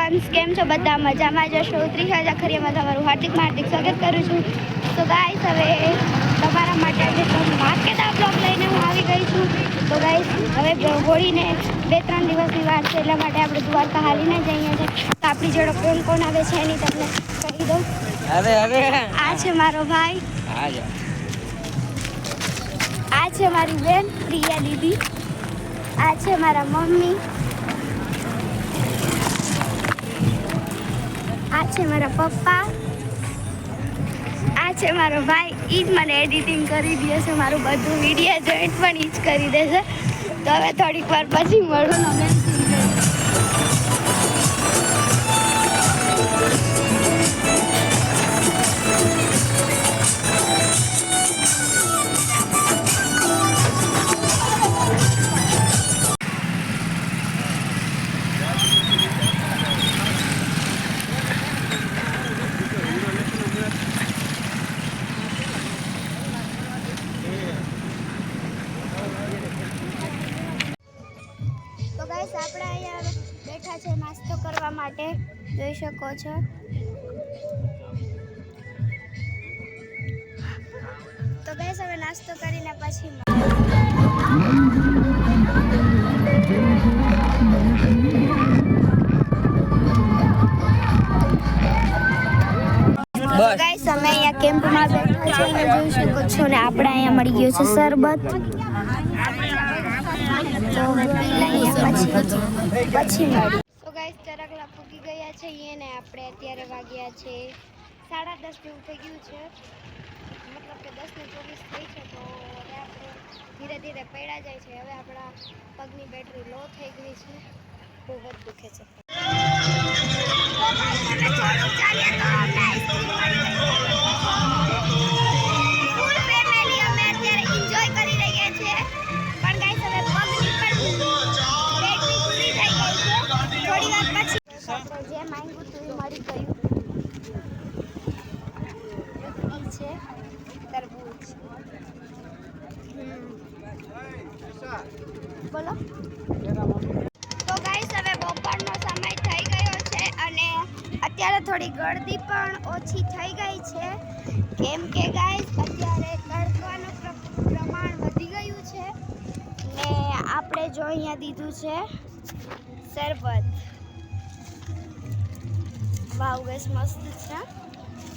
Once કેમ છો બધા મજામાં જશો ત્રિશાજા ખરીયામાં તમારું હાર્દિક સ્વાગત કરું છું. તો ગાઈસ હવે તમારા માટે આજે માર્કેટ બ્લોગ લઈને હું આવી ગઈ છું. તો ગાઈસ હવે હોળીને 2-3 દિવસની વાર છે એટલા માટે આપણે દ્વારકા હાલીને જઈએ છીએ. તો આપણી જોડે કોણ કોણ આવે છે એની તમને કહી દઉં. આ છે મારો ભાઈ, આ છે મારી બેન પ્રિયા દીદી, આ છે મારા મમ્મી, આ છે મારા પપ્પા, આ છે મારો ભાઈ. ઈ જ મને એડિટિંગ કરી દે છે, મારું બધું વિડીયો જોઈન્ટ પણ ઈ જ કરી દેશે. તો હવે થોડીક વાર પછી મળું. આપણે અહીંયા બેઠા છે નાસ્તો કરવા માટે, જોઈ શકો છો. તો ગાઈસ હવે નાસ્તો કરીને પછી ગાઈસ અમે અહીંયા કેમ્પમાં બેઠા છે અને જોઈ શકો છો ને આપણે અહીંયા મળી ગયો છે શરબત. પછી મળી. તો ગાઈસ ચરકલા ફૂકી ગયા છે ને આપણે અત્યારે વાગ્યા છે 10:30 જેવું થઈ ગયું છે, મતલબ કે 10:24 થઈ છે. તો હવે આપણે ધીરે ધીરે પડ્યા જાય છે. હવે આપણા પગની બેટરી લો થઈ ગઈ છે, બહુ જ દુખે છે. જે માંગ્યું હતું એ મળી ગયું. ઈ છે તરબૂચ. બોલો. તો ગાઈસ હવે બપોરનો સમય થઈ ગયો છે અને અત્યારે થોડી ગળદી પણ ઓછી થઈ ગઈ છે, કેમ કે ગાઈસ અત્યારે તડકાનું પ્રમાણ વધી ગયું છે ને આપણે જો અહીંયા દીધું છે શરબત. વાવ ગાઈસ મસ્ત છે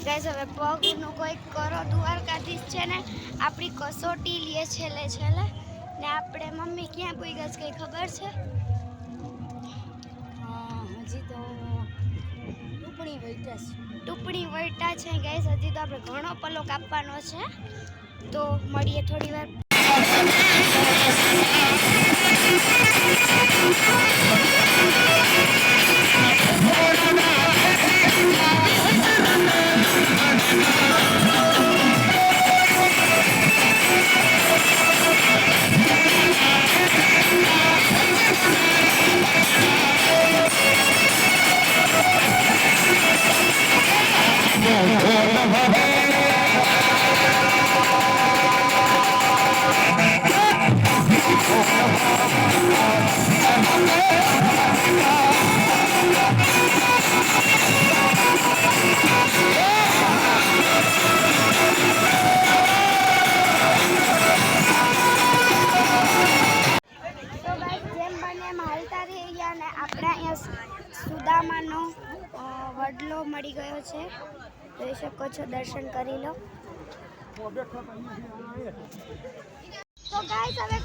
ગાઈસ. હવે પગનું કોઈ કરો દ્વારકાધીશ છે ને આપણી કસોટી લે છેલ્લે ને આપણે મમ્મી ક્યાં પૂઈ ગઈ કઈ ખબર છે? હજી તો ટુકડી વૈટા છે ગાઈસ. હજી તો આપણે ઘણો પલો કાપવાનો છે. તો મળીએ થોડી વાર. આપણે અહીંયા સુદામાનો વડલો મળી ગયો છે, જોઈ શકો છો. દર્શન કરી લો. તો ગાઈસ હવે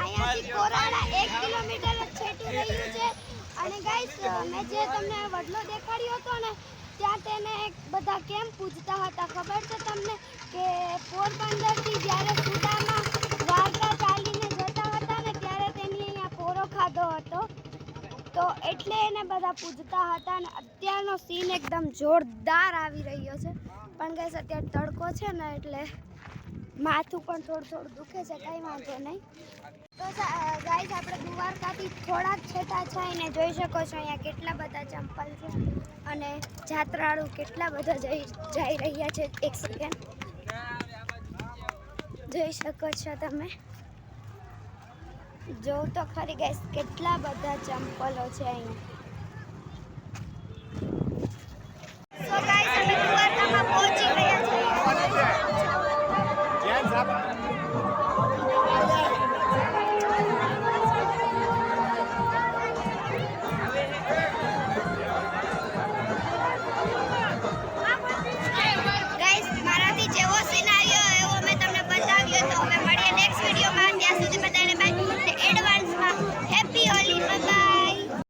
અહીંયાથી કોરાડા 1 કિલોમીટર જ છેટી રહ્યું છે અને ગાઈસ મેં જે તમને વડલો દેખાડ્યો હતો ને ત્યાં તેને બધા કેમ પૂજતા હતા ખબર છે તમને? કે પોરબંદરથી જ્યારે સુદામા દ્વારકા ચાલીને જતા હતા ને ત્યારે તેની અહીંયા પોરો ખાધો હતો, તો એટલે એને બધા પૂજતા હતા. અને અત્યારનો સીન એકદમ જોરદાર આવી રહ્યો છે. પણ ગાઈસ અત્યારે તડકો છે ને એટલે માથું પણ થોડું દુખે છે, કંઈ વાંધો નહીં. તો ગાઈસ આપણે દ્વારકાથી થોડાક છેટા થઈને જોઈ શકો છો અહીંયા કેટલા બધા ચંપલ છે અને જાત્રાળુ કેટલા બધા જઈ રહ્યા છે. એક સેકન્ડ જોઈ શકો છો તમે. જો તો ખરી ગાઈસ કેટલા બધા ચંપલો છે અહીંયા.